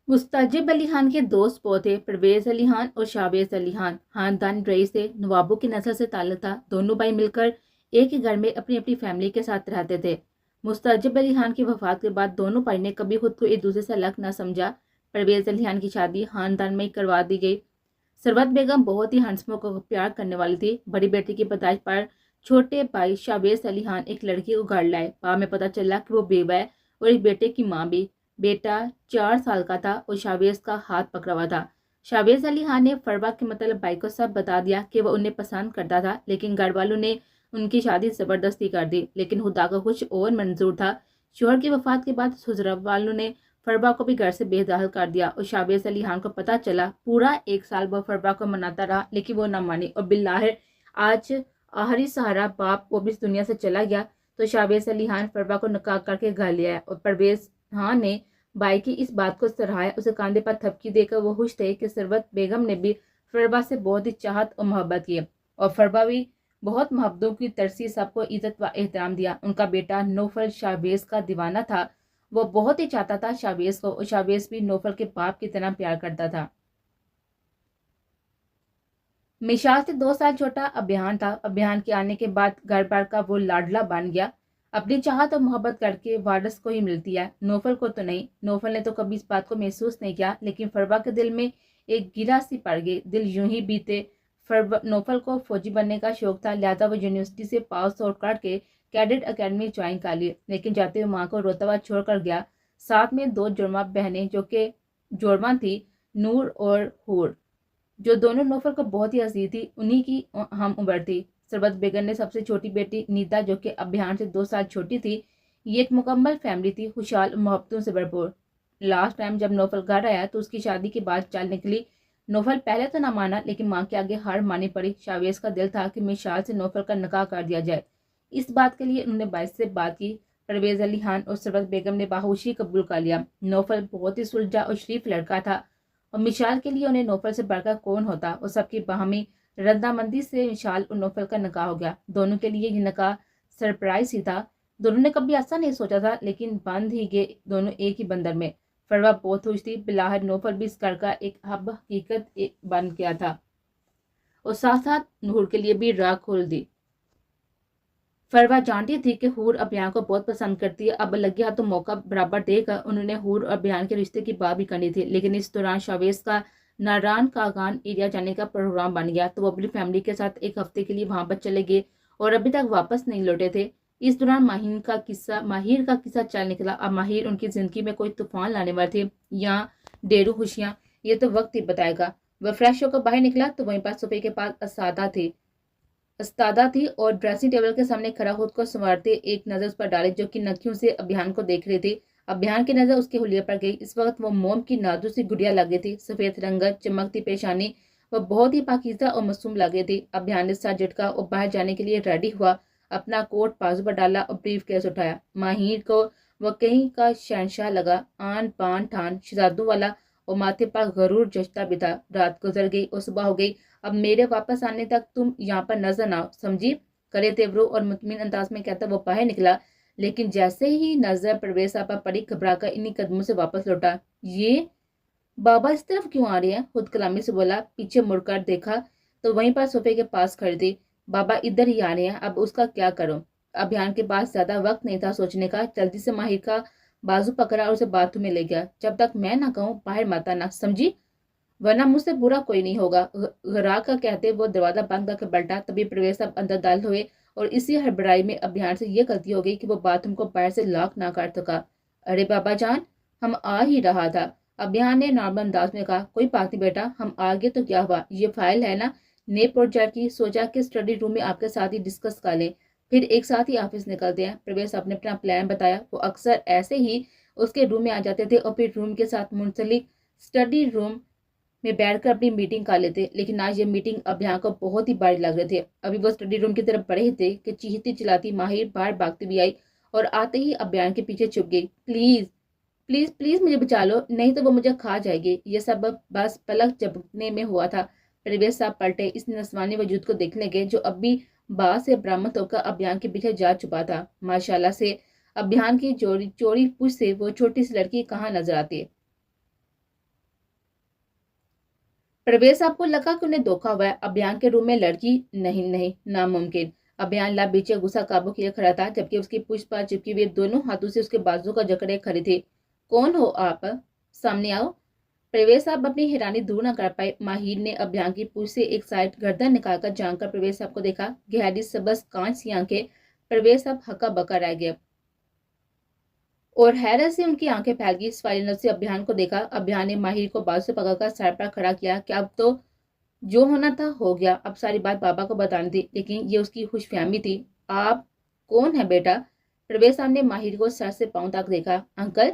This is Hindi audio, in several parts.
मुस्ताजिब अली खान के दोस्त पोते परवेज अली खान और शाहवेज अली खान खानदान रईस से नवाबों की नस्ल से ताल्लुक था। दोनों भाई मिलकर एक ही घर में अपनी अपनी फैमिली के साथ रहते थे। मुस्ताजिब अली खान की वफात के बाद दोनों भाई ने कभी खुद को एक दूसरे से अलग न समझा। परवेज अली खान की शादी खानदान में ही करवा दी गई। सरवत बेगम बहुत ही हंसमुख को प्यार करने वाली थी। बड़ी बेटी की पैदाइश पर छोटे भाई शाहवेज अली खान एक लड़की को घर लाए। बाद में पता चला कि वो बेवा है और एक बेटे की माँ भी। बेटा 4 साल का था और शाहवेज का हाथ पकड़ा हुआ था। शाहवेज अली खान ने फरवा के मतलब भाई को सब बता दिया कि वह उन्हें पसंद करता था, लेकिन घर वालों ने उनकी शादी जबरदस्ती कर दी। लेकिन खुदा का कुछ और मंजूर था। शोहर की वफात के बाद ससुराल वालों ने फरवा को भी घर से बेदखल कर दिया और शाहवेज अली खान को पता चला। पूरा 1 साल वह फरवा को मनाता रहा, लेकिन वो ना मानी और बिल्लाहिर आज आखिरी सहारा बाप वो भी इस दुनिया से चला गया। तो शाहवेज अली खान फरवा को निकाह करके घर ले आया और परवेज खान ने भाई की इस बात को सराहाया। उसे कांधे पर थपकी देकर वो खुश थे कि सरवत बेगम ने भी फरवा से बहुत ही चाहत और मोहब्बत की और फरवा भी बहुत मोहब्बतों की तरसी सबको इज्जत व एहतराम दिया। उनका बेटा नौफल शाहवेज का दीवाना था। वो बहुत ही चाहता था शाहवेज को और शाहवेज भी नौफल के बाप की तरह प्यार करता था। मिशाल से 2 साल छोटा अभियान था। अभियान के आने के बाद घर बार का वो लाडला बन गया। अपनी चाहत और मोहब्बत करके वारिस को ही मिलती है, नौफल को तो नहीं। नौफल ने तो कभी इस बात को महसूस नहीं किया, लेकिन फरवा के दिल में एक गिरा सी पड़ गई। दिन यूं ही बीते। नौफल को फौजी बनने का शौक था, लिहाजा वो यूनिवर्सिटी से पास आउट करके कैडेट अकेडमी ज्वाइन कर ली। लेकिन जाते हुए माँ को रोता हुआ छोड़कर गया। साथ में 2 जुड़वा बहनें जो कि जोड़वा थी, नूर और हूर, जो दोनों नौफल को बहुत ही अजीज थी। उन्हीं की हम उम्र थी। सरबत बेगम ने सबसे छोटी बेटी नीता, जो कि अभियान से 2 साल छोटी थी। ये एक मुकम्मल फैमिली थी, खुशहाल मोहब्बतों से भरपूर। लास्ट टाइम जब नौफल घर आया तो उसकी शादी की बात चल निकली। नौफल पहले तो ना माना, लेकिन माँ के आगे हार मानी पड़ी। शाहवेज का दिल था कि मिशाल से नौफल का निकाह कर दिया जाए। इस बात के लिए उन्होंने भाई से बात की। परवेज अली खान और सरबत बेगम ने बाहोशी कबूल कर लिया। नौफल बहुत ही सुलझा और शरीफ लड़का था और मिशाल के लिए उन्हें नौफल से बढ़कर कौन होता। और सबकी बाहमी रद्दामंदी से मिशाल और नौफल का निकाह हो गया। दोनों के लिए ये निकाह सरप्राइज ही था। दोनों ने कभी ऐसा नहीं सोचा था, लेकिन बंद ही गए दोनों एक ही बंदर में। फरवा बहुत खुश थी। बिलाहर नौफल भी इस घर का एक हब हकीकत बन गया था और साथ साथ नूर के लिए भी राह खोल दी। फरवा जानती थी कि हूर अभियान को बहुत पसंद करती है। अब लग गया तो मौका बराबर देकर उन्होंने हूर और अभियान के रिश्ते की बात भी करनी थी। लेकिन इस दौरान शाहवेज का नारायण कागान एरिया जाने का प्रोग्राम बन गया, तो वो अपनी फैमिली के साथ एक हफ्ते के लिए वहां पर चले गए और अभी तक वापस नहीं लौटे थे। इस दौरान माहिर का किस्सा चल निकला। अब माहिर उनकी जिंदगी में कोई तूफान लाने वाले थे या ढेरों खुशियां, ये तो वक्त ही बताएगा। वह फ्रेश होकर बाहर निकला तो वहीं पास सोफे के पास अस्तादा थी और ड्रेसिंग टेबल के सामने खड़ा खुद को संवारते एक नजर उस पर डाले, जो कि नखियों से अभियान को देख रही थी। अभियान की नजर उसके हुलिये पर गई। इस वक्त वो मोम की नाजुक सी गुड़िया लगी थी, सफेद रंगत, चमकती पेशानी। वह बहुत ही पाकीज़ा और मासूम लगी थी। अभियान ने सर झटका और बाहर जाने के लिए रेडी हुआ। अपना कोट बाजू पर डाला और ब्रीफ केस उठाया। माहिर को वह कहीं का शहनशाह लगा, आन पान ठान शहजादों वाला और माथे पर गरूर जचता भी था। रात गुजर गई और सुबह हो गई। अब मेरे वापस आने तक तुम यहाँ पर नजर ना आओ, समझी? करे तेवरो और मुतमिन अंदाज में कहता वो बाहर निकला। लेकिन जैसे ही नजर परवेज साहब पर पड़ी, घबराकर इन्हीं कदमों से वापस लौटा। ये बाबा इस तरफ क्यों आ रहे हैं? खुद कलामी से बोला। पीछे मुड़कर देखा तो वहीं पर सोफे के पास खड़ी थी। बाबा इधर ही आ रहे हैं, अब उसका क्या करूं? अभियान के पास ज्यादा वक्त नहीं था सोचने का। जल्दी से माहिर का बाजू पकड़ा और उसे बाथरूम में ले गया। जब तक मैं ना कहूं बाहर मत आना, समझी? वरना मुझसे बुरा कोई नहीं होगा। गरा का कहते वो दरवाजा बंद करके बैठा। तभी प्रवेश साहब अंदर दाखिल हुए और इसी हड़बड़ाई में अभियान से ये गलती हो गई कि वो बाथरूम को बाहर से लॉक ना कर सका। अरे बाबा जान, हम आ ही रहा था। अभियान ने नॉर्मल अंदाज में कहा। कोई बात नहीं बेटा, हम आ गए तो क्या हुआ? ये फाइल है ना नए प्रोजेक्ट की, सोचा कि स्टडी रूम में आपके साथ ही डिस्कस कर लें, फिर एक साथ ही ऑफिस निकलते हैं। प्रवेश साहब ने अपना प्लान बताया। वो अक्सर ऐसे ही उसके रूम में आ जाते थे और फिर रूम के साथ मुंसलिक स्टडी रूम में बैठकर अपनी मीटिंग कर लेते। लेकिन आज ये मीटिंग अभियान को बहुत ही भारी लग रहे थे। अभी वो स्टडी रूम की तरफ बढ़े ही थे कि चीखती चिल्लाती माहिर बाहर भागती भी आई और आते ही अभियान के पीछे छुप गई। प्लीज प्लीज प्लीज मुझे बचा लो, नहीं तो वो मुझे खा जाएगी। ये सब बस पलक झपकने में हुआ था। प्रवेश साहब पलटे, इस नस्वानी वजूद को देखने गए जो अब भी बाहर से बरामद होकर अभियान के पीछे जा चुका था। माशाल्लाह से अभियान की चोरी चोरी पूछ से वो छोटी सी लड़की कहाँ नजर आती है। प्रवेश साहब को लगा कि उन्हें धोखा हुआ है। अभियान के रूम में लड़की नहीं नहीं नामुमकिन। अभियान लब बीचे गुस्सा काबू किए खड़ा था, जबकि उसकी पूछ पर चिपकी हुई दोनों हाथों से उसके बाजू का जकड़े खड़े थे। कौन हो आप? सामने आओ। प्रवेश साहब अपनी हैरानी दूर न कर पाए। माहिर ने अभियान की पूछ से एक साइड गर्दन निकालकर जानकर प्रवेश साहब को देखा। गहरी सबज कांच सी आंखें। प्रवेश साहब हक्का बक्का रह गए और हैरत से उनकी आंखें फैल गई। सवाली नजर से अभियान को देखा। अभियान ने माहिर को बाजू से पकड़कर सर पर खड़ा किया कि अब तो जो होना था हो गया, अब सारी बात बाबा को बतानी थी। लेकिन ये उसकी खुशफहमी थी। आप कौन है बेटा? प्रवेश साहब ने माहिर को सर से पांव तक देखा। अंकल,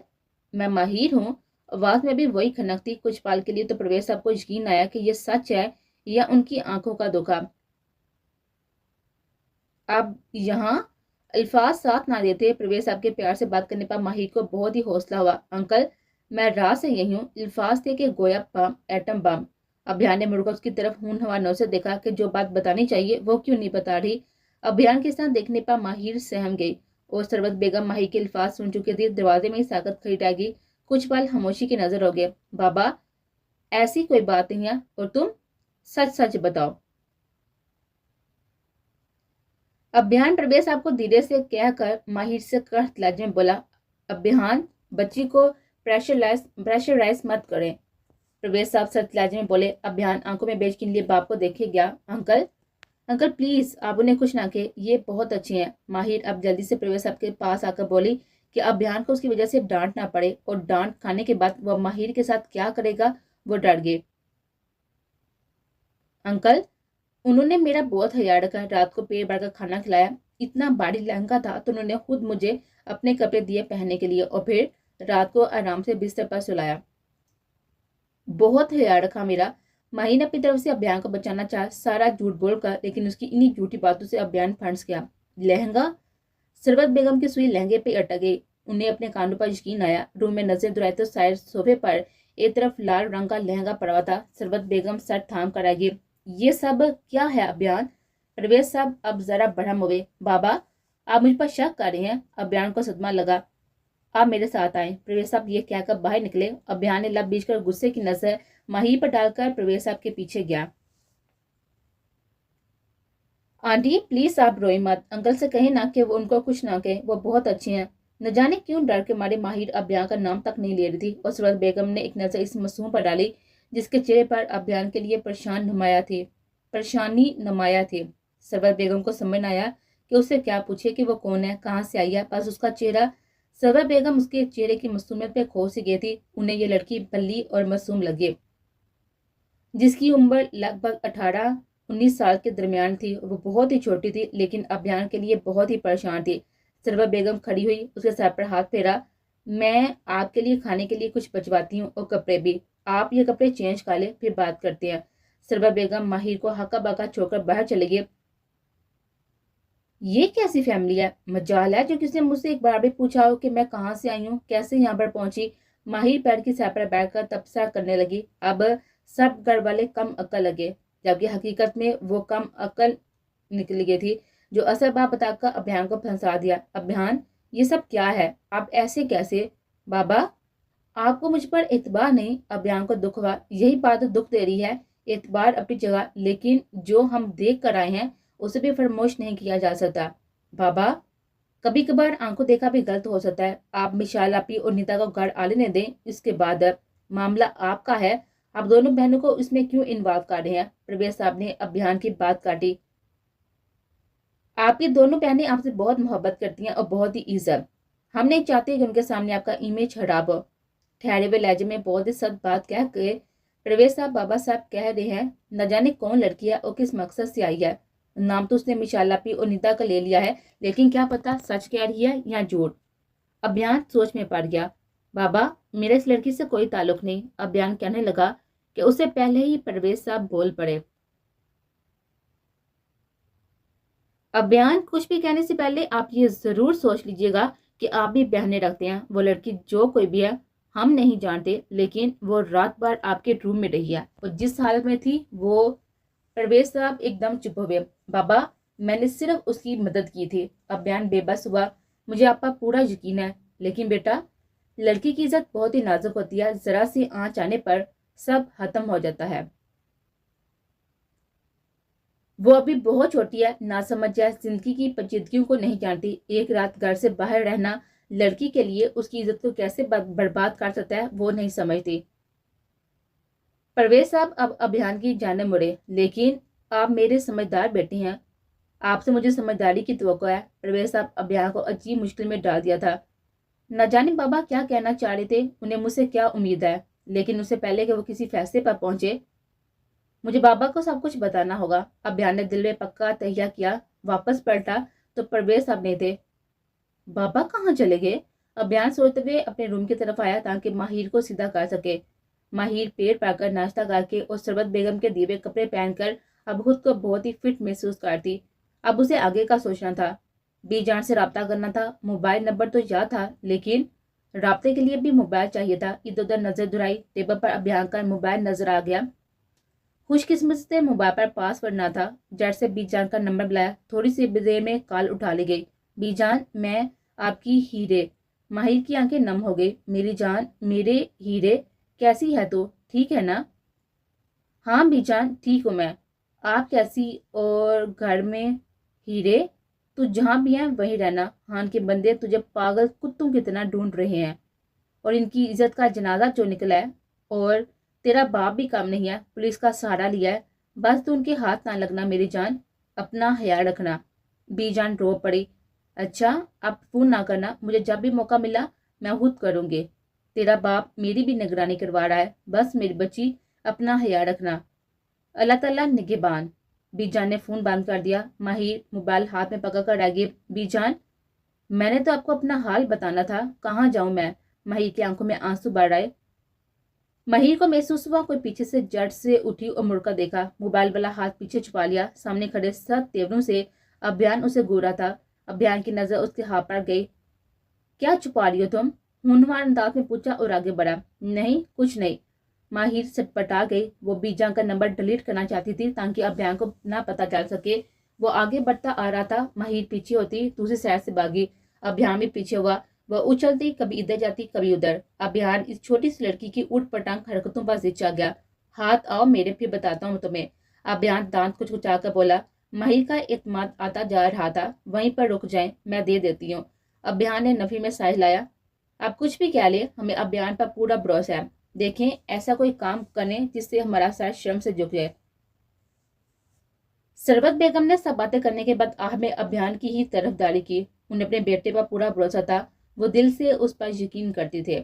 मैं माहिर हूँ। आवाज में भी वही खनक थी। कुछ पाल के लिए तो प्रवेश साहब को यकीन आया कि ये सच है या उनकी आंखों का धोखा। अब यहाँ अल्फाज साथ ना देते। प्रवेश साहब के प्यार से बात करने पर माहिर को बहुत ही हौसला हुआ। अंकल, मैं रात से यही हूँ। अल्फाज थे कि गोया बम, एटम बम। अभियान ने मुड़कर उसकी तरफ खून हवा नौ से देखा कि जो बात बतानी चाहिए वो क्यों नहीं बता रही। अभियान के साथ देखने पर माहिर सहम गई और सरबत बेगम माहिर के अल्फाज सुन चुकी थी। दरवाजे में ही साकत खड़ी रह गई। कुछ पल खामोशी की नजर हो गए। बाबा, ऐसी कोई बात नहीं है और तुम सच सच बताओ। अभियान प्रवेश साहब को धीरे से कहकर माहिर से कड़क लहजे में बोला। अभियान, बच्ची को प्रेशराइज मत करें। प्रवेश साहब सख्त लहजे में बोले। अभियान आंखों में बेच के लिए बाप को देखे गया। अंकल, अंकल प्लीज, आप उन्हें कुछ ना कहे, ये बहुत अच्छे हैं। माहिर अब जल्दी से प्रवेश साहब के पास आकर बोली कि अभियान को उसकी वजह से डांट ना पड़े, और डांट खाने के बाद वह माहिर के साथ क्या करेगा वो डर गए। अंकल, उन्होंने मेरा बहुत ख्याल रखा। रात को पेट भरकर खाना खिलाया। इतना भारी लहंगा था तो उन्होंने खुद मुझे अपने कपड़े दिए पहनने के लिए और फिर रात को आराम से बिस्तर पर सुलाया। बहुत ख्याल रखा मेरा। माही ने अपनी तरफ से अभियान को बचाना चाहा, सारा झूठ बोलकर, लेकिन उसकी इन्हीं झूठी बातों से अभियान फंस गया। लहंगा? सरबत बेगम की सुई लहंगे पे अटक गई। उन्हें अपने कानों पर यकीन आया। रूम में नजर दुराई तो शायद सोफे पर एक तरफ लाल रंग का लहंगा पड़ा हुआ था। सरबत बेगम सर थाम कर आ गई। ये सब क्या है अभियान? प्रवेश साहब अब जरा भड़म हुए। बाबा, आप मुझ पर शक कर रहे हैं? अभियान को सदमा लगा। आप मेरे साथ आए। प्रवेश साहब ये कहकर बाहर निकले। अभियान ने लब बीच कर गुस्से की नजर माही पर डालकर प्रवेश साहब के पीछे गया। आंटी प्लीज आप रोए मत। अंकल से कहे ना कि वो उनको कुछ ना कहे, वो बहुत अच्छे हैं। न जाने क्यों डर के मारे माहिर अभियान का नाम तक नहीं ले रही थी और सरबत बेगम ने एक नजर इस मासूम पर डाली जिसके चेहरे पर अभियान के लिए परेशानी नमाया थे। सरबत बेगम को समझ न आया कि उससे क्या पूछे कि वो कौन है, कहाँ से आई है। बस उसका चेहरा, सरबत बेगम उसके चेहरे की मासूमियत पे खो सी गई थी। उन्हें ये लड़की भली और मासूम लगे, जिसकी उम्र लगभग 18-19 साल के दरमियान थी। वो बहुत ही छोटी थी लेकिन अभियान के लिए बहुत ही परेशान थी। सरबत बेगम खड़ी हुई, उसके सर पर हाथ फेरा। मैं आपके लिए खाने के लिए कुछ बचवाती हूँ और कपड़े भी। आप ये कपड़े चेंज कर ले, फिर बात करते हैं। सरबत बेगम माहिर को हक्का बक्का छोड़कर बाहर चले गए। ये कैसी फैमिली है? मजाल है जो किसी ने मुझसे एक बार भी पूछा हो कि मैं कहाँ से आई हूँ, कैसे यहाँ पर पहुंची। माहिर पैर की सर पर बैठकर तपसा करने लगी। अब सब घर वाले कम अक्ल लगे, जबकि हकीकत में वो कम अक्ल निकल गई थी जो असल बात बताकर अभियान को फंसा दिया। अभियान, ये सब क्या है? आप ऐसे कैसे? बाबा, आपको मुझ पर एतबार नहीं? अभियान को दुख हुआ। यही बात दुख दे रही है। एतबार अपनी जगह, लेकिन जो हम देख कर आए हैं उसे भी फरमोश नहीं किया जा सकता। बाबा, कभी कभार आंखों देखा भी गलत हो सकता है। आप मिशाल आपी और नीता को घर आने दें, इसके बाद मामला आपका है। आप दोनों बहनों को इसमें क्यों इन्वॉल्व कर रहे हैं? प्रवेश साहब ने अभियान की बात काटी। आपकी दोनों बहनें आपसे बहुत मोहब्बत करती हैं और बहुत ही इज्जत। हम नहीं चाहते कि उनके सामने आपका इमेज खराब हो। ठहरे हुए लहजे में बहुत ही सख्त बात कह के प्रवेश साहब बाबा साहब कह रहे हैं, न जाने कौन लड़की है और किस मकसद से आई है। नाम तो उसने मिशालापी और नीता का ले लिया है, लेकिन क्या पता सच कह रही है या झूठ। अभियान सोच में पड़ गया। बाबा, मेरे इस लड़की से कोई ताल्लुक नहीं। अभियान कहने लगा कि उससे पहले ही प्रवेश साहब बोल पड़े। अभियान, कुछ भी कहने से पहले आप ये जरूर सोच लीजिएगा कि आप भी बहनें रखते हैं। वो लड़की जो कोई भी है हम नहीं जानते, लेकिन वो रात भर आपके रूम में रही है और जिस हालत में थी वो। प्रवेश साहब एकदम चुप हो गए। बाबा, मैंने सिर्फ उसकी मदद की थी। अभियान बेबस हुआ। मुझे आप पर पूरा यकीन है, लेकिन बेटा, लड़की की इज्जत बहुत ही नाजुक होती है। जरा सी आंच आने पर सब खत्म हो जाता है। वो अभी बहुत छोटी है, ना समझ है, जिंदगी की पेचीदगियों को नहीं जानती। एक रात घर से बाहर रहना लड़की के लिए उसकी इज्जत को कैसे बर्बाद कर सकता है वो नहीं समझती। परवेज साहब अब अभियान की जाने मुड़े, लेकिन आप मेरे समझदार बेटे हैं, आपसे मुझे समझदारी की तवक्को है। परवेज साहब अभियान को अजीब मुश्किल में डाल दिया था। न जाने बाबा क्या कहना चाह रहे थे, उन्हें मुझसे क्या उम्मीद है, लेकिन उससे पहले कि वो किसी फैसले पर पहुंचे मुझे बाबा को सब कुछ बताना होगा। अभियान ने दिल में पक्का तहिया किया। वापस पलटा तो परवेज साहब नहीं थे। बाबा कहाँ चले गए? अभियान सोचते हुए अपने रूम की तरफ आया ताकि माहिर को सीधा कर सके। माहिर पेट पाकर नाश्ता करके और सरबत बेगम के दिए हुए कपड़े पहनकर अब खुद को बहुत ही फिट महसूस करती। अब उसे आगे का सोचना था, बीजान से रब्ता करना था। मोबाइल नंबर तो याद था, लेकिन राब्ते के लिए भी मोबाइल चाहिए था। इधर उधर नजर दुराई, टेबल पर अभियान का मोबाइल नजर आ गया। खुशकिस्मत से मोबाइल पर पासवर्ड ना था। जट से बीजान का नंबर बुलाया। थोड़ी सी देर में कॉल उठा ली गई। बीजान, मैं आपकी हीरे। माहिर की आंखें नम हो गई। मेरी जान, मेरे हीरे, कैसी है तू? ठीक है ना? हाँ बीजान, ठीक हूँ मैं। आप कैसी? और घर में? हीरे, तू जहाँ भी है वहीं रहना। हान के बंदे तुझे पागल कुत्तों की तरह ढूंढ रहे हैं और इनकी इज्जत का जनाजा जो निकला है। और तेरा बाप भी काम नहीं है, पुलिस का सहारा लिया है। बस तू उनके हाथ ना लगना मेरी जान, अपना ख्याल रखना। बीजान रो पड़ी। अच्छा, अब फोन ना करना, मुझे जब भी मौका मिला मैं खुद करूंगी। तेरा बाप मेरी भी निगरानी करवा रहा है। बस मेरी बच्ची, अपना ख्याल रखना। अल्लाह ताला निगहबान। बीजान ने फोन बंद कर दिया। माहिर मोबाइल हाथ में पकड़ कर रह गई। बीजान, मैंने तो आपको अपना हाल बताना था, कहाँ जाऊं मैं? माहिर की आंखों में आंसू बढ़ आए। माहिर को महसूस हुआ कोई पीछे से जट से उठी और मुड़कर देखा। मोबाइल वाला हाथ पीछे छुपा लिया। सामने खड़े 7 तेवरों से अभियान उसे घूरा था। अभियान की नजर उसके हाथ पर गई। क्या छुपा रही हो तुम? हुनवार अंदाज में पूछा और आगे बढ़ा। नहीं, कुछ नहीं। माहिर सटपटा गई। वो बीजा का नंबर डिलीट करना चाहती थी ताकि अभियान को ना पता चल सके। वो आगे बढ़ता आ रहा था। माहिर पीछे होती दूसरी साइड से भागी। अभियान भी पीछे हुआ। वह उछलती, कभी इधर जाती कभी उधर। अभियान इस छोटी सी लड़की की ऊट पटांग हरकतों पर जिद गया। हाथ आओ मेरे, फिर बताता हूँ तुम्हें। अभियान दांत कुचकुचाकर बोला। माहिर का एतमाद आता जा रहा था। वहीं पर रुक जाए, मैं दे देती हूँ। अभियान ने नफी में साह लाया। आप कुछ भी कह ले, हमें अभियान पर पूरा भरोसा है। देखें, ऐसा कोई काम करें जिससे हमारा सर शर्म से झुक जाए। सरबत बेगम ने सब बातें करने के बाद आह में अभियान की ही तरफदारी की। उन्हें अपने बेटे पर पूरा भरोसा था। वो दिल से उस पर यकीन करते थे।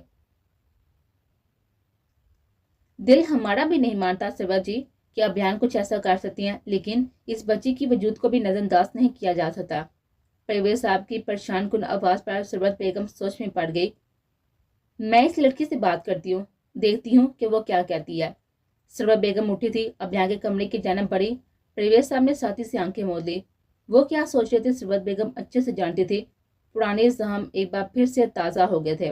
दिल हमारा भी नहीं मानता सरबत जी कि अभियान कुछ ऐसा कर सकती हैं, लेकिन इस बच्ची की वजूद को भी नजरअंदाज नहीं किया जा सकता। परवेज साहब की परेशान कुन आवाज पर सरबत बेगम सोच में पड़ गई। मैं इस लड़की से बात करती हूँ, देखती हूँ कि वो क्या कहती है। सरबत बेगम उठी थी। अभियान के कमरे की जानब बढ़ी। परवेज साहब ने साथी से आंखें मोड़ ली। वो क्या सोच रहे थे सरबत बेगम अच्छे से जानती थी। पुराने जख्म एक बार फिर से ताजा हो गए थे।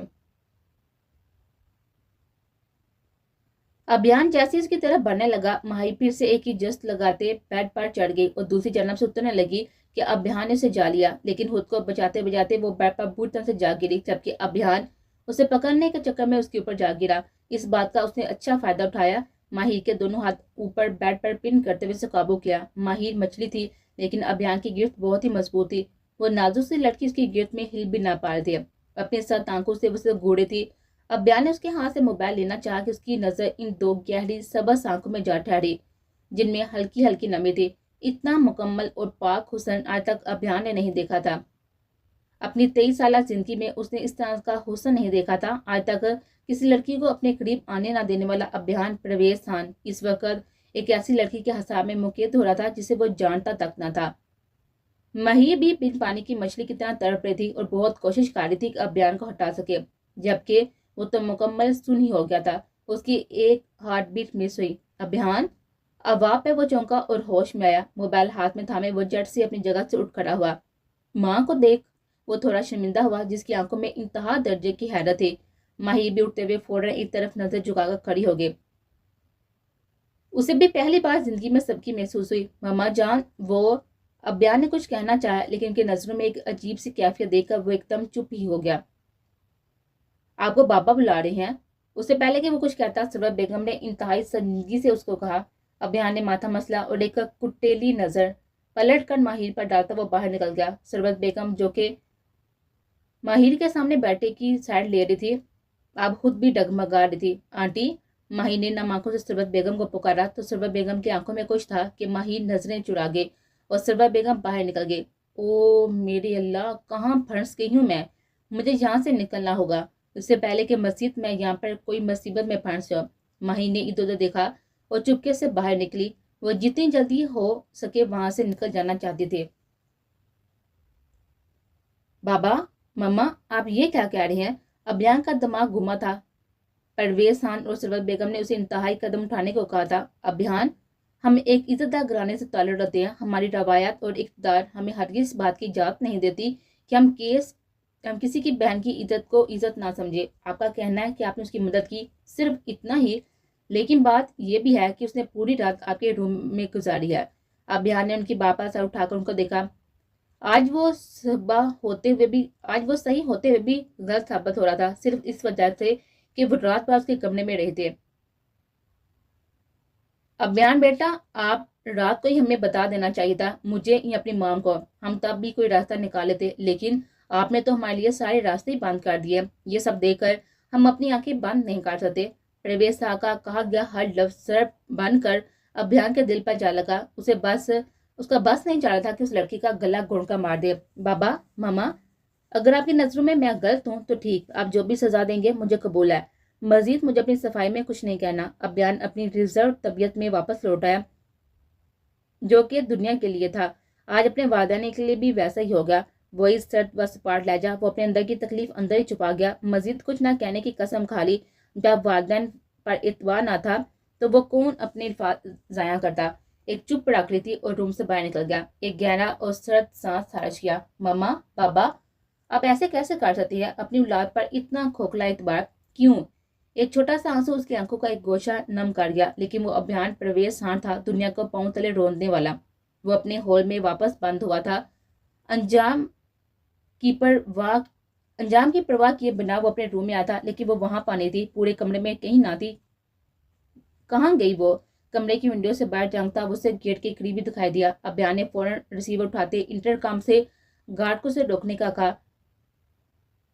अभियान जैसे इसकी तरफ बढ़ने लगा, माही फिर से एक ही जस्त लगाते बेड पर चढ़ गई और दूसरी जन्म से उतरने लगी कि अभियान ने उसे जा लिया, लेकिन खुद को बचाते बचाते वो बेड पर बुरी तरह से जा गिरी, जबकि अभियान उसे पकड़ने के चक्कर में उसके ऊपर जा गिरा। इस बात का उसने अच्छा फायदा उठाया। माहिर के दोनों हाथ ऊपर बेड पर पिन करते हुए उसे काबू किया। माहिर मछली थी, लेकिन अभियान की गिरफ्त बहुत ही मजबूत थी। वो नाजुक सी लड़की उसकी गिरफ्त में हिल भी ना पा रही थी। अपने साथ आंखों से उसे घूरे थी। अभियान ने उसके हाथ से मोबाइल लेना चाहा कि उसकी नजर इन दो गहरी सबस आंखों में जा ठहरी, जिनमें हल्की हल्की नमी थी। इतना मुकम्मल और पाक हुस्न आज तक अभियान ने नहीं देखा था। अपनी 23 साल जिंदगी में उसने इस तरह का हुस्न नहीं देखा था। आज तक किसी लड़की को अपने करीब आने ना देने वाला अभियान परवेज खान इस वक्त एक ऐसी लड़की के हिसाब में मुकैद हो रहा था जिसे वो जानता तक न था। मही भी बिन पानी की मछली की तरह तड़प रही थी और बहुत कोशिश कर रही थी कि अभियान को हटा सके, जबकि वो तो मुकम्मल सुन ही हो गया था। उसकी एक हार्ट बीट मिस हुई। अभियान, अवाब पे वो चौंका और होश में आया। मोबाइल हाथ में थामे वो झट से अपनी जगह से उठ खड़ा हुआ। माँ को देख। वो थोड़ा शर्मिंदा हुआ, जिसकी आंखों में इंतहा दर्जे की हैरत थी। माही भी उठते हुए फौरन एक तरफ नजर झुकाकर खड़ी हो गई। उसे भी पहली बार जिंदगी में सबकी महसूस हुई। मामा जान, वो अभियान ने कुछ कहना चाहा, लेकिन उनकी नजरों में एक अजीब सी कैफियत देखकर वो एकदम चुप ही हो गया। आपको बाबा बुला रहे हैं। उससे पहले कि वो कुछ कहता, सरबत बेगम ने इंतहाई संजीदगी से उसको कहा, अभियान ने माथा मसला और एक कुटेली नजर पलट कर माहिर पर डालता वो बाहर निकल गया। सरबत बेगम जो कि माहिर के सामने बैठे की साइड ले रही थी, अब खुद भी डगमगा रही थी। आंटी, माहिर ने नम आंखों से सरबत बेगम को पुकारा तो सरबत बेगम की आंखों में कुछ था कि माहिर नजरें चुरा गए और सरबत बेगम बाहर निकल गई। ओ मेरे अल्लाह, कहाँ फंस गई हूँ मैं, मुझे यहाँ से निकलना होगा, उससे पहले कि मस्जिद में यहाँ पर कोई मुसीबत में फंस जाओ। माहिर ने इधर उधर देखा और चुपके से बाहर निकली। वो जितनी जल्दी हो सके वहां से निकल जाना चाहते थे। बाबा, मम्मा, आप ये क्या कह रहे हैं? अभियान का दिमाग घुमा था। परवेज खान और सरवत बेगम ने उसे इंतहाई कदम उठाने को कहा था। अभियान, हम एक इज्जतदार घराने से ताल्लुक रखते हैं। हमारी रवायत और इक़्तिदार हमें हरगिज़ इस बात की इजाज़त नहीं देती कि हम किसी की बहन की इज्जत को इज्जत ना समझे। आपका कहना है कि आपने उसकी मदद की, सिर्फ इतना ही, लेकिन बात यह भी है कि उसने पूरी रात आपके रूम में गुजारी है। अभियान ने उनकी बापा सर उठाकर उनको देखा। आज वो सही होते हुए भी गलत साबित हो रहा था, सिर्फ इस वजह से कि वो रात भर उसके कमरे में रहे थे। अभियान बेटा, आप रात को ही हमें बता देना चाहिए था, मुझे या अपनी माम को, हम तब भी कोई रास्ता निकाले थे, लेकिन आपने तो हमारे लिए सारे रास्ते ही बंद कर दिए। ये सब देखकर हम अपनी आंखें बंद नहीं कर सकते। प्रवेश शाह का कहा गया हर लफ्ज सर बंद कर अभियान के दिल पर जा लगा। उसका बस नहीं चाह रहा था कि उस लड़की का गला घोंट कर मार दे। बाबा, मामा, अगर आपकी नजरों में मैं गलत हूँ तो ठीक, आप जो भी सजा देंगे मुझे कबूल है। मजीद मुझे अपनी सफाई में कुछ नहीं कहना। अभियान अपनी रिजर्व तबीयत में वापस लौट आया, जो कि दुनिया के लिए था। आज अपने वादाने के लिए भी वैसा ही हो गया। वही सर्द व सपाट लहजा, वो अपने अंदर की तकलीफ अंदर ही छुपा गया। मजीद कुछ ना कहने की कसम खा ली। जब वालदैन पर इतवा ना था तो वो कौन अपने जाया करता। एक चुप रख रही थी और रूम से बाहर निकल गया। एक गहरा और सर्द सांस खारिज किया। मम्मा, बाबा, आप ऐसे कैसे कर सकती है? अपनी औलाद पर इतना खोखला एतबार क्यों? एक छोटा सा आंसू उसकी आंखों का एक गोशा नम कर गया, लेकिन वो अभियान प्रवेश हार था, दुनिया को पांव तले रोंदने वाला। वो अपने हॉल में वापस बंद हुआ था। अंजाम की परवाह अंजाम की परवाह किए बिना वो अपने रूम में आया था, लेकिन वो वहां पानी थी, पूरे कमरे में कहीं ना थी। कहाँ गई वो? कमरे की विंडो से बाहर झांकता उसे गेट के करीब ही दिखाई दिया। अभियान ने फौरन रिसीवर उठाते इंटरकॉम से गार्ड को उसे रोकने का कहा।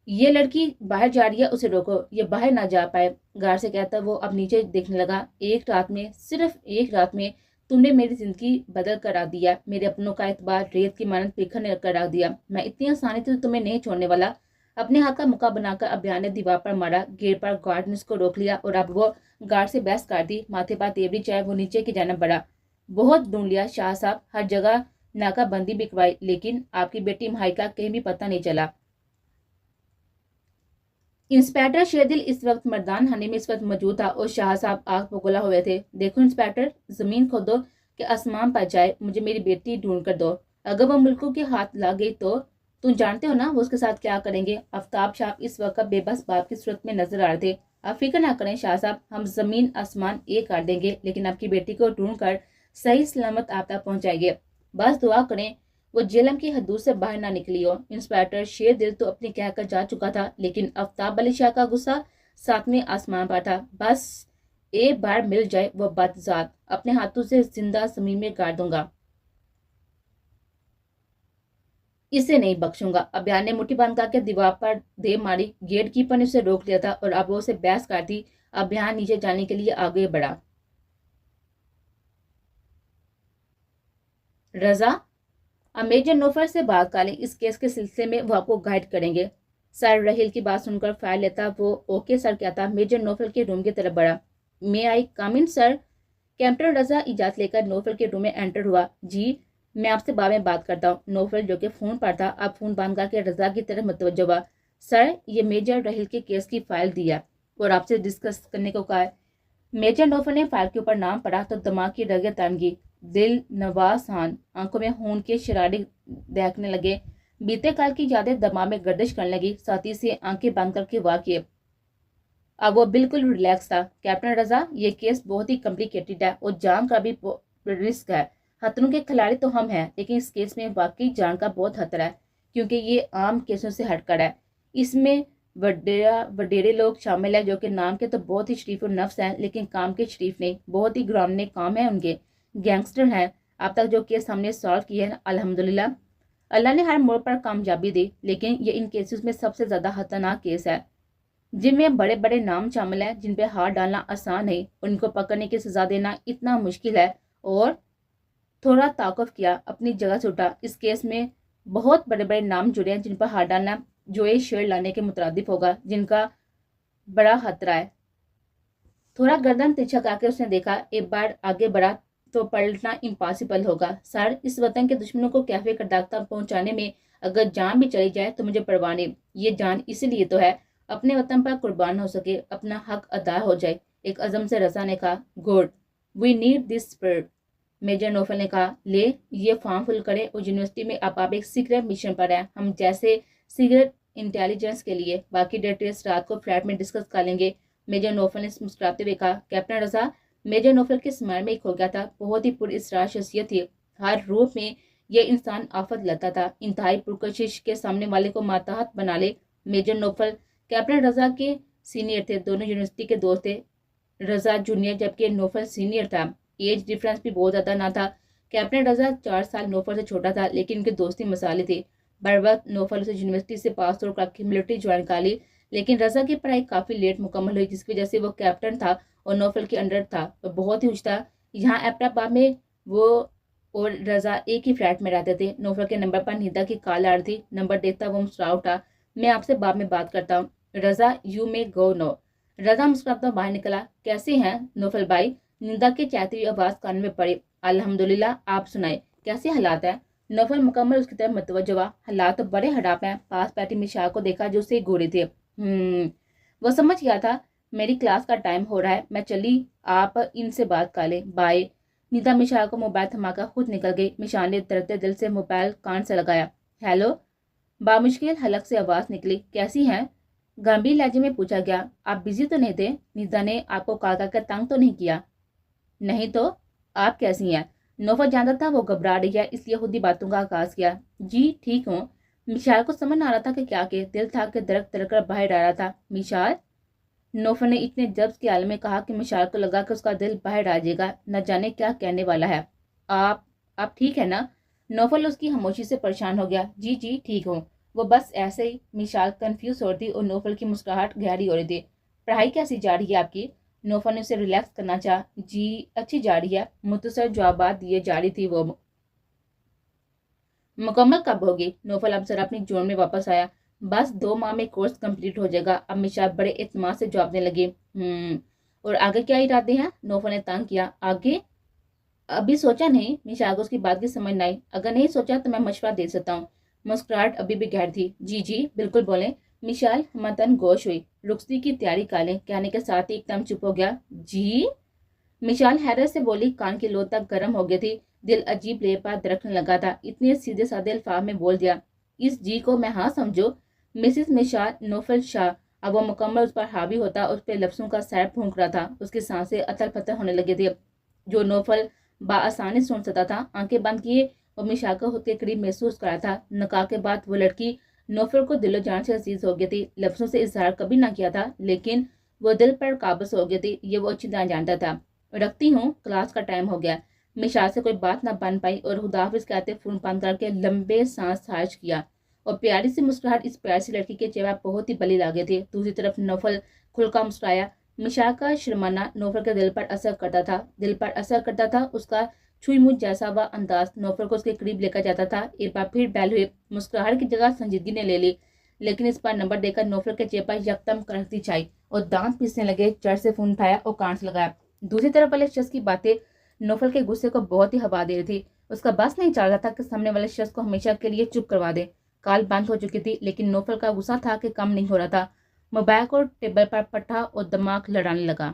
ये लड़की बाहर जा रही है, उसे रोको, ये बाहर ना जा पाए। गार्ड से कहता वो अब नीचे देखने लगा। एक रात में, सिर्फ एक रात में तुमने मेरी जिंदगी बदल कर रख दिया। मेरे अपनों का एतबार रेत की मानत बिखर कर रख दिया। मैं इतनी आसानी से तुम्हें नहीं छोड़ने वाला। अपने हाथ का मुक्का बनाकर अभियान ने दीवार पर मारा। गेट पर गार्ड ने उसको रोक लिया और अब वो गार्ड से बहस कर दी। माथे पर तेवरी चाहे वो नीचे की जानब बढ़ा। बहुत ढूंढ लिया शाह साहब, हर जगह नाकाबंदी भी करवाई, लेकिन आपकी बेटी महाइका कहीं भी पता नहीं चला। इंस्पेक्टर शेरदिल इस वक्त मर्दान खाने में इस वक्त मौजूद था और शाह साहब आग बगोला हुए थे। देखो इंस्पेक्टर, जमीन खोदो कि आसमान पर जाए, मुझे मेरी बेटी ढूंढ कर दो। अगर वो मुल्कों के हाथ लग गई तो तुम जानते हो ना वो उसके साथ क्या करेंगे। आफ्ताब साहब इस वक्त बेबस बाप की सूरत में नजर आ रहे थे। आप फिक्र ना करें शाह साहब, हम जमीन आसमान एक कर देंगे, लेकिन आपकी बेटी को ढूंढ कर सही सलामत आप तक पहुंचाएंगे। बस दुआ करें वो जेलम की हदूद से बाहर ना निकली हो। इंस्पेक्टर शेर दिल तो अपने कहकर जा चुका था, लेकिन आफ्ताब अली शाह का गुस्सा सातवें आसमान पर था। बस एक बार मिल जाए वो बदजात, अपने हाथों से जिंदा जमीन में गाड़ दूंगा, इसे नहीं बख्शूंगा। अभियान ने मुट्ठी बंद करके दीवार पर दे मारी। गेट कीपर ने उसे रोक लिया था और अब वो उसे बहस करती। अभियान नीचे जाने के लिए आगे बढ़ा। रजा, अब मेजर नौफर से बात कर लें, इस केस के सिलसिले में वो आपको गाइड करेंगे। सर रहील की बात सुनकर फाइल लेता वो ओके सर कहता। मेजर नौफल के रूम की तरफ बढ़ा। मे आई कम इन सर? कैप्टन रजा इजाजत लेकर नौफल के रूम में एंटर हुआ। जी, मैं आपसे बाद में बात करता हूँ। नौफल जो कि फोन पर था अब फोन बंद करके रजा की तरफ मुतवज्जो हुआ। सर, ये मेजर रहील के केस की फाइल दी है और आपसे डिस्कस करने को कहा है। मेजर नौफल ने फाइल के ऊपर नाम पढ़ा तो दिमाग की रगें तन गई। दिल नवाज खान आंखों में खून के शरारे देखने लगे। बीते काल की यादें दिमाग में गर्दिश करने लगी। साथी से आंखें बंद करके वाक़ अब वो बिल्कुल रिलैक्स था। कैप्टन रजा, ये केस बहुत ही कॉम्प्लिकेटेड है और जान का भी रिस्क है। खतरों के खिलाड़ी तो हम हैं, लेकिन इस केस में वाकई जान का बहुत खतरा है, क्योंकि ये आम केसों से हटकर है। इसमें वडेरा वडेरे लोग शामिल है जो कि नाम के तो बहुत ही शरीफ और नफ्स हैं, लेकिन काम के शरीफ नहीं, बहुत ही ग्रामीण काम है उनके। गैंगस्टर हैं। अब तक जो केस हमने सॉल्व किए हैं अल्हम्दुलिल्लाह, अल्लाह ने हर मोड़ पर कामयाबी दी, लेकिन ये इन केसेस में सबसे ज्यादा खतरनाक केस है, जिनमें बड़े बड़े नाम शामिल हैं, जिन पे हाथ डालना आसान है, उनको पकड़ने की सजा देना इतना मुश्किल है। और थोड़ा ताकुफ किया, अपनी जगह से उठा। इस केस में बहुत बड़े बड़े नाम जुड़े हैं, जिन पर हाथ डालना जो ये शेर लाने के मुतरादिफ होगा, जिनका बड़ा खतरा है। थोड़ा गर्दन तिरछा करके उसने देखा, एक बार आगे बढ़ा तो पलटना इम्पॉसिबल होगा। सर, इस वतन के दुश्मनों को कैफे करदाकता पहुंचाने में अगर जान भी चली जाए तो मुझे परवाह नहीं। ये जान इसलिए तो है अपने वतन पर कुर्बान हो सके, अपना हक अदा हो जाए। एक अज़म से रजा ने कहा, good, we need this spirit. Major Nofal ने कहा, ले ये फॉर्म फिल करें और यूनिवर्सिटी में अब आप एक सीक्रेट मिशन पर हैं, हम जैसे सीक्रेट इंटेलिजेंस के लिए। बाकी डिटेल्स रात को फ्लैट में डिस्कस कर लेंगे। मेजर नोफल ने मुस्कुराते हुए कहा, कैप्टन रजा। मेजर नोफल के स्माइल में एक हो गया था। बहुत ही पुरअसरार शख्सियत थी, हर रूप में यह इंसान आफत लगता था, इंतहाई पुरकशिश के सामने वाले को मातहत बना ले। मेजर नोफल कैप्टन रजा के सीनियर थे, दोनों यूनिवर्सिटी के दोस्त थे। रजा जूनियर जबकि नोफल सीनियर था। एज डिफरेंस भी बहुत ज़्यादा ना था। कैप्टन रजा 4 साल नोफल से छोटा था, लेकिन उनकी दोस्ती मसाले थी। बर वक्त नोफल उसे यूनिवर्सिटी से पास आउट करके मिलिट्री ज्वाइन कर ली, लेकिन रजा की पढ़ाई काफ़ी लेट मुकम्मल हुई, जिसकी वजह से वो कैप्टन था और नोफल के अंडर था। वो बहुत ही उच्च था। यहाँ एबटाबाद में वो और रजा एक ही फ्लैट में रहते थे। नोफल के नंबर पर निदा की कॉल आ रही थी। नंबर देखता वो मुस्कुरा उठा, मैं आपसे बाद में बात करता हूँ। रजा, यू मे गो नो। रजा मुस्कुराता बाहर निकला। कैसे हैं नोफल भाई? निंदा की चहती हुई आवाज कान में पड़ी। अल्हम्दुलिल्लाह, आप सुनाए, कैसे हालात है? नोफल मुकम्मल उसकी तरफ मुतवज्जो हुआ। हालात तो बड़े हड़ाप हैं। पास बैठी मिशा को देखा जो उसे घूरे थे। वो समझ गया था मेरी क्लास का टाइम हो रहा है, मैं चली, आप इनसे बात कर ले, बाय। निदा मिशा को मोबाइल थमाकर खुद निकल गई। मिशा ने दर्द दिल से मोबाइल कान से लगाया। हेलो, बामुश्किल हलक से आवाज निकली। कैसी हैं? गंभीर लहजे में पूछा गया। आप बिजी तो नहीं थे? निदा ने आपको कॉल करके तंग तो नहीं किया? नहीं तो, आप कैसी हैं? नोफल जानता था वो घबरा रही है, इसलिए खुद ही बातों का आगाज किया। जी ठीक हूँ। मिशाल को समझ आ रहा था कि क्या के दिल था कि दरक दरक कर बाहर आ रहा था। मिशाल, नोफल ने इतने जब्त के हाल में कहा कि मिशाल को लगा कि उसका दिल बाहर आ जाएगा, न जाने क्या कहने वाला है। आप ठीक है ना? नोफल उसकी खामोशी से परेशान हो गया। जी जी ठीक हूँ। वो बस ऐसे ही। मिशाल कंफ्यूज हो रही थी और नोफल की मुस्कुराहट गहरी हो रही थी। पढ़ाई कैसी जा रही है आपकी? नोफल ने उसे रिलैक्स करना चाहा। जी अच्छी जा रही है, मुख्तसर जवाब दिए जा रही थी वो। मुकम्मल कब होगी? नोफल अब जरा अपनी जोन में वापस आया। बस 2 माह में कोर्स कंप्लीट हो जाएगा। अब मिशा बड़े एतमाद से जवाब देने लगी। और आगे क्या इरादे हैं? नोफल ने तंग किया। आगे अभी सोचा नहीं। मिशा को उसकी बात की समझ नहीं आई। अगर नहीं सोचा तो मैं मशवरा दे सकता हूँ। मुस्कुराहट अभी भी गहरी थी। जी जी बिल्कुल बोले। मिशाल मतन गोश हुई। रुखसती की तैयारी कर लें, कहने के साथ ही एकदम चुप हो गया। जी? मिशाल हैरत से बोली, कान की लो तक गर्म हो गई थी। दिल अजीब ले पर दरकने लगा था। इतने सीधे साधे अल्फाज में बोल दिया। इस जी को मैं हाँ समझो। मिसिस मिशाल नोफल शाह। अब वो मुकम्मल उस पर हावी होता, उस पर लफ्जों का सैर फूंक रहा था। उसकी सांसें अतल पतल होने लगी थी। जो नोफल बाआसानी सुन सकता था। आंखें बंद किए और मिशा को खुद के करीब महसूस करा था। निकाह के बाद वो लड़की नोफल को दिलो जान से अजीज हो गई थी। लफ्जों से इजहार कभी ना किया था, लेकिन वो दिल पर काबज हो गई थी, ये वो अच्छी तरह जानता था। रखती हूँ, क्लास का टाइम हो गया। मिशा से कोई बात ना बन पाई और खुदाफिज कहते फोन बंद करके लंबे सांस खारिज किया। और प्यारी सी मुस्कुराहट इस प्यारी सी लड़की के चेहरे बहुत ही बली लागे थे। दूसरी तरफ नोफल खुलका मुस्कुराया। मिशा का शर्माना नोफल के दिल पर असर करता था। दिल पर असर करता था उसका छुई मुझ जैसा वह अंदाज। नोफल को उसके करीब लेकर जाता था। एक बार फिर बैल हुई। मुस्कुराहट की जगह संजीदगी ने ले ली, लेकिन इस बार नंबर देकर नोफल के चेहरे पर यकदम कड़कती छाई और दांत पीसने लगे। चढ़ से फोन उठाया और कान से लगाया। दूसरी तरफ वाले शख्स की बातें नोफल के गुस्से को बहुत ही हवा दे रही थी। उसका बस नहीं चल रहा था कि सामने वाले शख्स को हमेशा के लिए चुप करवा दे। कॉल बंद हो चुकी थी, लेकिन नोफल का गुस्सा था कि कम नहीं हो रहा था। मोबाइल को टेबल पर पटा और दिमाग लड़ाने लगा।